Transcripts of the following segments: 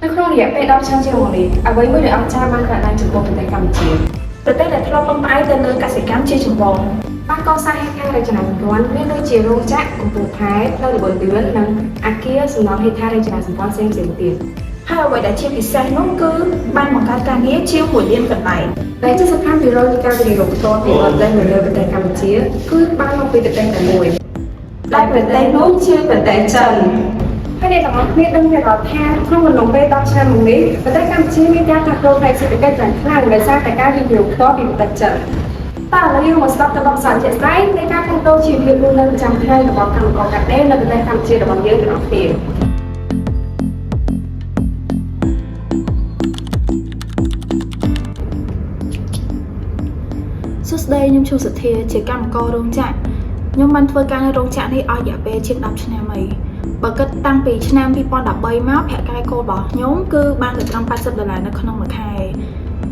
នៅក្នុងរយៈពេល10ឆ្នាំជាងមកនេះអ្វីមួយដែលអស្ចារ្យបានកើតឡើងចំពោះប្រទេសកម្ពុជាប្រទេសដែលធ្លាប់ពឹងផ្អែកទៅលើកសិកម្មជាចម្បងបានកសាងហេដ្ឋារចនាសម្ព័ន្ធមានដូចជារោងចក្រកំពង់ផែផ្លូវល្បឿនលឿននិងអគារសំណង់ហេដ្ឋារចនាសម្ព័ន្ធផ្សេងៗទៀតហើយអ្វីដែលជាពិសេសនោះគឺបានបង្កើតការងារជាង1លានកន្លែងដែលជាសំខាន់ពីរយនៃការវិនិយោគផ្ទាល់ពីបរទេសមកលើប្រទេសកម្ពុជាគឺបានមកពីប្រទេសតែមួយដែលប្រទេសនោះជាប្រទេសចិនហើយអ្នកទាំងអស់គ្នាដឹងទេថាក្នុងអំឡុងពេល10ឆ្នាំមកនេះប្រទេសកម្ពុជាមានការផ្លាស់ប្ដូរផ្នែកសេដ្ឋកិច្ចយ៉ាងខ្លាំងដោយសារតែការវិនិយោគផ្ទាល់ពីប្រទេសចិនតើឥឡូវយើងមកស្ដាប់ទៅបទពិសោធន៍ជាក់ស្ដែងនៃការផ្លាស់ប្ដូរជីវភាពរស់នៅប្រចាំថ្ងៃរបស់កម្មករកាត់ដេរនៅប្រទេសកម្ពុជារបស់យើងទាំងអស់គ្នាសួស្តីខ្ញុំឈូសធាជាកម្មកររោងចក្រខ្ញុំបានធ្វើការនៅរោងចក្រនេះអស់រយៈពេលជាង10ឆ្នាំហើយបើគិតតាំងពីឆ្នាំ2013មកប្រាក់ខែគោលរបស់ខ្ញុំគឺបានទៅត្រឹម$80នៅក្នុងមួយខែ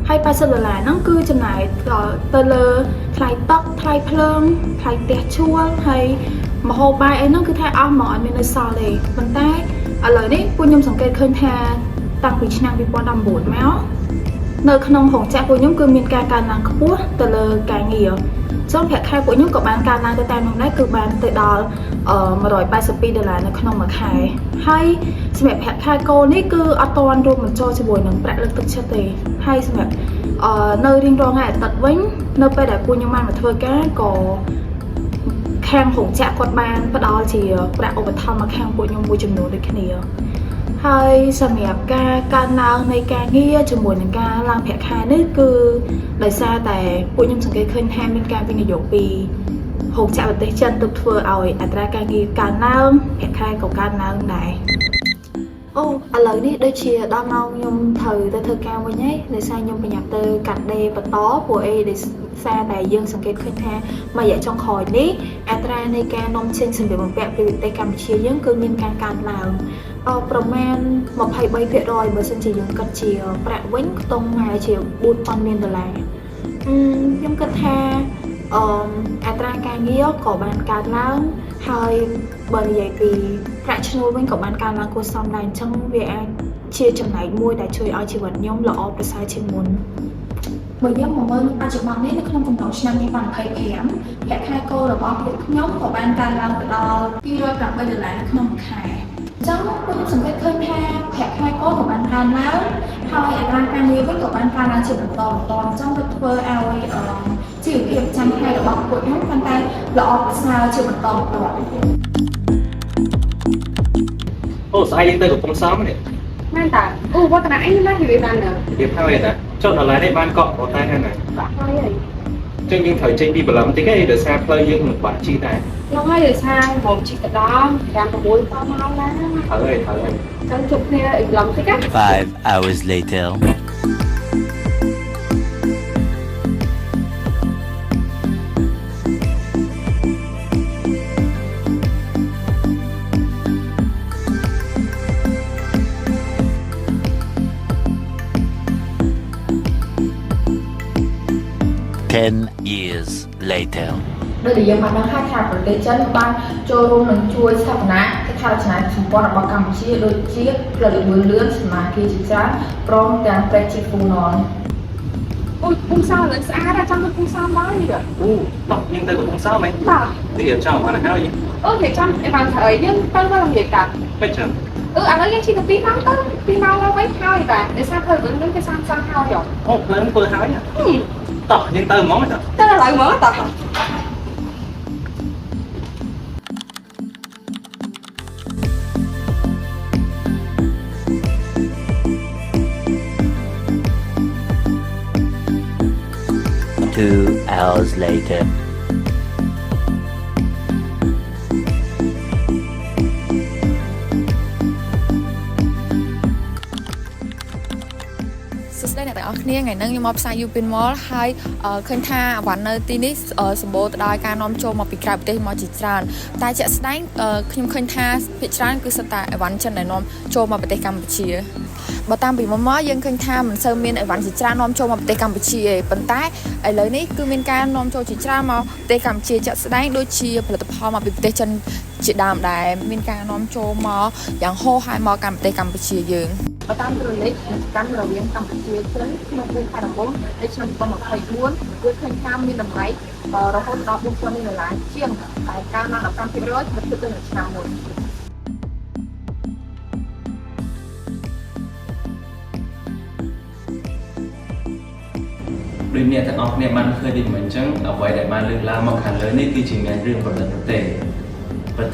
ហើយ$80ហ្នឹងគឺចំណាយទៅលើថ្លៃទឹកថ្លៃភ្លើងថ្លៃផ្ទះជួលហើយម្ហូបបាយអីហ្នឹងគឺថាអស់មកអត់មាននៅសល់ទេប៉ុន្តែឥឡូវនេះពួកខ្ញុំសង្កេតឃើញថាតាំងពីឆ្នាំ2019មកនៅក្នុងរោងចក្រពួកខ្ញុំគឺមានការកើនឡើងខ្ពស់ទៅលើការងារចំប្រាក់ខែពួកខ្ញុំក៏បានកើនឡើងទៅតាមនោះដែរគឺបានទៅដល់$182នៅក្នុងមួយខែហើយសម្រាប់ប្រាក់ខែគោលនេះគឺអត់ទាន់រួមបញ្ចូលជាមួយនឹងប្រាក់លើកទឹកចិត្តទេហើយសម្រាប់នៅរៀងរាល់ថ្ងៃអាទិត្យវិញនៅពេលដែលពួកខ្ញុំបានមកធ្វើការក៏ខាងរោងចក្រគាត់បានផ្ដល់ជាប្រាក់ឧបត្ថម្ភមកខាងពួកខ្ញុំមួយចំនួនដូចគ្នាហើយសម្រាប់ការកើនឡើងនៃការងារជាមួយនឹងការឡើងប្រាក់ខែនេះគឺដោយសារតែពួកខ្ញុំសង្កេតឃើញថាមានការវិនិយោគពីរោងចក្រប្រទេសចិនទើបធ្វើឲ្យអត្រាការងារកើនឡើងប្រាក់ខែក៏កើនឡើងដែរអូឥឡូវនេះដូចជាដល់ម៉ោងខ្ញុំត្រូវទៅធ្វើការវិញហើយដោយសារខ្ញុំប្រញាប់ទៅកាត់ដេរបន្តពួកអីដោយសារតែយើងសង្កេតឃើញថាមួយរយៈចុងក្រោយនេះអត្រានៃការនាំចេញសម្ភារៈបំពាក់ពីប្រទេសកម្ពុជាយើងគឺមានការកើនឡើងប្រមាណ23%បើសិនជាយើងគិតជាប្រាក់វិញខ្ទង់ប្រហែលជា$4000លានខ្ញុំគិតថាអត្រាការងារក៏បានកើនឡើងហើយបើនិយាយពីប្រាក់ឈ្នួលវិញក៏បានកើនឡើងគួរសមដែរអញ្ចឹងវាអាចជាចំណែកមួយដែលជួយឲ្យជីវិតខ្ញុំល្អប្រសើរជាងមុនបើយើងមកមើលបច្ចុប្បន្ននេះនៅក្នុងកំឡុងឆ្នាំ2025ប្រាក់ខែគោលរបស់ពួកខ្ញុំក៏បានកើនឡើងទៅដល់$208នៅក្នុងមួយខែចឹងខ្ញុំសង្កេតឃើញថាប្រាក់ខែគោលក៏បានកើនឡើងហើយអត្រាការងារវិញក៏បានកើនឡើងជាបន្តអញ្ចឹងវាធ្វើឲ្យជីវភាពប្រចាំថ្ងៃរបស់ពួកខ្ញុំកាន់តែល្អប្រសើរជាបន្តបន្ទាប់អូស្អែកយើងទៅកំពង់សំនេះមែនតាអូវឌ្ឍនៈអីណានិយាយបានដែរនិយាយហើយតាចុះដល់ឡើយនេះបានកក់ប៉ុន្តែហ្នឹងណាបាក់ហើយចឹងយើងត្រូវចេញពីបលឹមតិចឯងដោយសារផ្លូវយើងមិនបាក់ជីដែរខ្ញុំហើយដោយសារមកជីកទៅដល់5-6ម៉ោងណាហើយចឹងជួបគ្នាអីឡំតិចណា5 hours later Ten years later ដោយដែលយើងបានដឹងថាប្រទេសចិនបានចូលរួមនឹងជួយស្ថាបនាហេដ្ឋារចនាសម្ព័ន្ធរបស់កម្ពុជាដូចជាផ្លូវល្បឿនលឿនសមាគមជាច្រើនព្រមទាំងប្រទេសហ្វូណនអូកំពង់សោមស្អាតតែចាំទៅកំពង់សោមដែរអូតោះយើងទៅកំពង់សោមហ៎បាទនិយាយចាំបានហើយអូនិយាយចាំឯបានត្រូវយើងទៅមកនិយាយកាត់មិនចាំឥឡូវយើងជិះទៅ2ម៉ោងទៅ2ម៉ោងឡើងវិញហើយបាទដោយសារផ្លូវល្បឿនលឿនគេសាងសង់ហើយអូផ្លូវធ្វើហើយតោះយើងទៅហ្មងទៅឥឡូវមកតោះ2 hours laterសួស្តីអ្នកទាំងអស់គ្នាថ្ងៃនេះខ្ញុំមកផ្សារ Upin Mall ហើយឃើញថាអវ៉ាន់នៅទីនេះសម្បូរទៅដោយការនាំចូលមកពីក្រៅប្រទេសមកជាច្រើនតែជាក់ស្ដែងខ្ញុំឃើញថាភាគច្រើនគឺសុទ្ធតែអវ៉ាន់ចិនដែលនាំចូលមកប្រទេសកម្ពុជាបើតាមពីមុនមកយើងឃើញថាមិនសូវមានអីវ៉ាន់ជាច្រើននាំចូលមកប្រទេសកម្ពុជាទេប៉ុន្តែឥឡូវនេះគឺមានការនាំចូលជាច្រើនមកប្រទេសកម្ពុជាជាក់ស្ដែងដូចជាផលិតផលមកពីប្រទេសចិនជាដើមដែរមានការនាំចូលមកយ៉ាងហោហែមកកាន់ប្រទេសកម្ពុជាយើង បើតាមរលេខកម្មរវាងកម្ពុជាចិនក្នុងពេលខែដំបូងនៃឆ្នាំ2024គឺឃើញថាមានតម្លៃរហូតដល់$4,000ជាងតែកើនឡើង15%បើធៀបទៅនឹងឆ្នាំមុន ដូចអ្នកទាំងអស់គ្នាបានឃើញដូចមិនអញ្ចឹងអ្វីដែលបានលើកឡើងមកខាងលើនេះគឺជាមានរឿងប្រទេ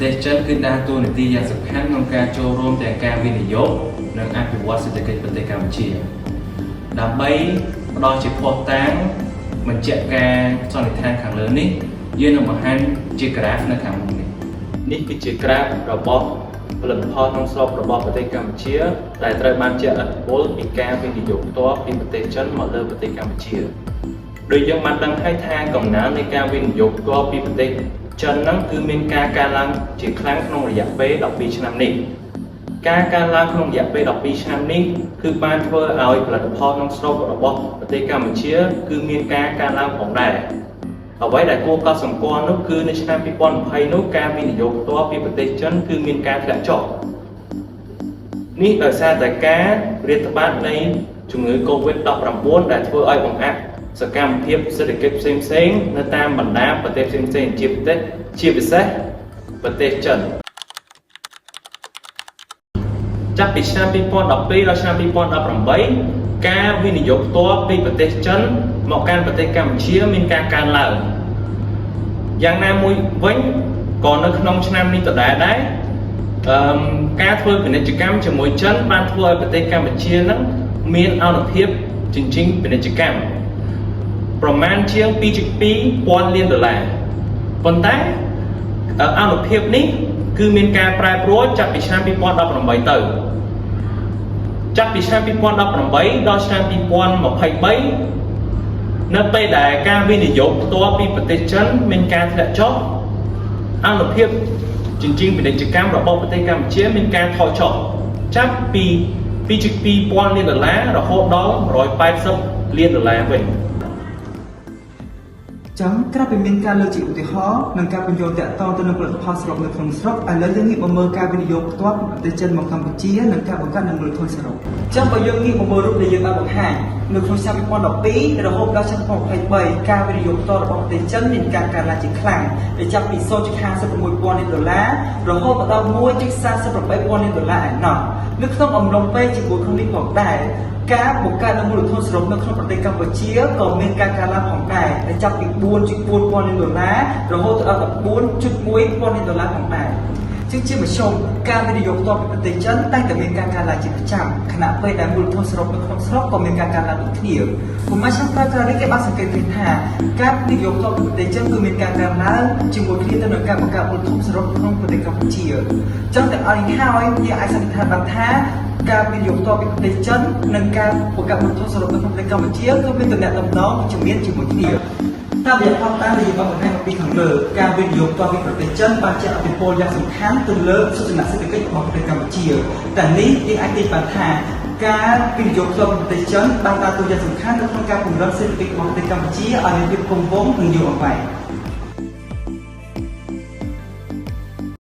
សចិនគឺដើរតួនាទីយ៉ាងសំខាន់ក្នុងការចូលរួមទាំងការវិនិយោគនិងអភិវឌ្ឍសេដ្ឋកិច្ចប្រទេសកម្ពុជាដើម្បីផ្ដល់ជាភស្តុតាងបញ្ជាក់ការសន្និដ្ឋានខាងលើនេះយើងនឹងបង្ហាញជាក្រាហ្វនៅខាងមុខនេះគឺជាក្រាហ្វរបស់ផលិតផលក្នុងស្រុករបស់ប្រទេសកម្ពុជាដែលត្រូវបានជះឥទ្ធិពលពីការវិនិយោគផ្ទាល់ពីប្រទេសចិនមកលើប្រទេសកម្ពុជាដោយយើងបានដឹងហើយថាកំណើននៃការវិនិយោគផ្ទាល់ពីប្រទេសចិនហ្នឹងគឺមានការកើនឡើងជាខ្លាំងក្នុងរយៈពេល12ឆ្នាំនេះការកើនឡើងក្នុងរយៈពេល12ឆ្នាំនេះគឺបានធ្វើឲ្យផលិតផលក្នុងស្រុករបស់ប្រទេសកម្ពុជាគឺមានការកើនឡើងផងដែរអ្វីដែលគួរកត់សម្គាល់នោះគឺនៅឆ្នាំ2020នោះការវិនិយោគផ្ទាល់ពីប្រទេសចិនគឺមានការធ្លាក់ចុះនេះដោយសារតែការរាតត្បាតនៃជំងឺ COVID-19 ដែលធ្វើឲ្យបង្អាក់សកម្មភាពសេដ្ឋកិច្ចផ្សេងៗនៅតាមបណ្ដាប្រទេសផ្សេងៗជាពិសេសប្រទេសចិនចាប់ពីឆ្នាំ2012ដល់ឆ្នាំ2018ការវិនិយោគផ្ទាល់ពីប្រទេសចិនមកកាន់ប្រទេសកម្ពុជាមានការកើនឡើងយ៉ាងណាមួយវិញក៏នៅក្នុងឆ្នាំនេះដដែលដែរការធ្វើពាណិជ្ជកម្មជាមួយចិនបានធ្វើឲ្យប្រទេសកម្ពុជានឹងមានអនុភាពជញ្ជីងពាណិជ្ជកម្មប្រមាណជាង$2.2 លានប៉ុន្តែអនុភាពនេះគឺមានការប្រែប្រួលចាប់ពីឆ្នាំ2018ទៅចាប់ពីឆ្នាំ2018ដល់ឆ្នាំ2023នៅពេលដែលការវិនិយោគផ្ទាល់ពីប្រទេសចិនមានការធ្លាក់ចុះអនុភាពជញ្ជីងពាណិជ្ជកម្មរបស់ប្រទេសកម្ពុជាមានការថយចុះចាប់ពី$2.2 លានរហូតដល់$180 លានវិញចឹងក្រៅពីមានការលើកជាឧទាហរណ៍និងការបញ្យល់តាក់ទងទៅនឹងផលិតផលស្រុកនៅក្នុងស្រុកឥឡូវយើងងាកមកមើលការវិនិយោគផ្ទាល់ពីប្រទេសចិនមកកម្ពុជានិងការបង្កើតនៅមូលធនសរុបចឹងបើយើងងាកមកមើលរូបដែលយើងបានបង្ហាញនៅក្នុងឆ្នាំ2012រហូតដល់ឆ្នាំ2023ការវិនិយោគផ្ទាល់របស់ប្រទេសចិនមានការកើនឡើងជាខ្លាំងដែលចាប់ពី$0.56 លានរហូតដល់$1.48 លានឯណោះនៅក្នុងអំឡុងពេលជាមួយក្នុងនេះផងដែរការបង្កើតនៅមូលធនសរុបនៅក្នុងប្រទេសកម្ពុជាក៏មានការកើនឡើងផងដែរដែលចាប់ពី$4.4 លានរហូតដល់$4.1 លានផងដែរជាជាមធ្យមការវិនិយោគផ្ទាល់ពីប្រទេសចិនតែងតែមានការកើនឡើងជាប្រចាំខណៈពេលដែលមូលធនសរុបនៅក្នុងស្រុកក៏មានការកើនឡើងដូចគ្នាប៉ុន្មានឆ្នាំក្រោយៗនេះគេបានសង្កេតឃើញថាការវិនិយោគផ្ទាល់ពីប្រទេសចិនគឺមានការកើនឡើងជាមួយគ្នាទៅនឹងការបង្កើតមូលធនសរុបក្នុងប្រទេសកម្ពុជាចឹងទាំងអស់នេះហើយយើងអាចសន្និដ្ឋានបានថាការវិនិយោគផ្ទាល់ពីប្រទេសចិននិងការបង្កើតមូលធនសរុបនៅក្នុងប្រទេសកម្ពុជាគឺមានទំនាក់ទំនងជាមួយគ្នាតាមរយៈផលតាមដែលយើងបានបង្ហាញពីខាងលើការវិនិយោគផ្ទាល់ពីប្រទេសចិនបានជះឥទ្ធិពលយ៉ាងសំខាន់ទៅលើសុខភាពសេដ្ឋកិច្ចរបស់ប្រទេសកម្ពុជាតែនេះយើងអាចនិយាយបានថាការវិនិយោគផ្ទាល់ពីប្រទេសចិនបានដើរតួយ៉ាងសំខាន់នៅក្នុងការពង្រឹងសេដ្ឋកិច្ចរបស់ប្រទេសកម្ពុជាឲ្យមានភាពគង់វង្សនិងយូរអង្វែង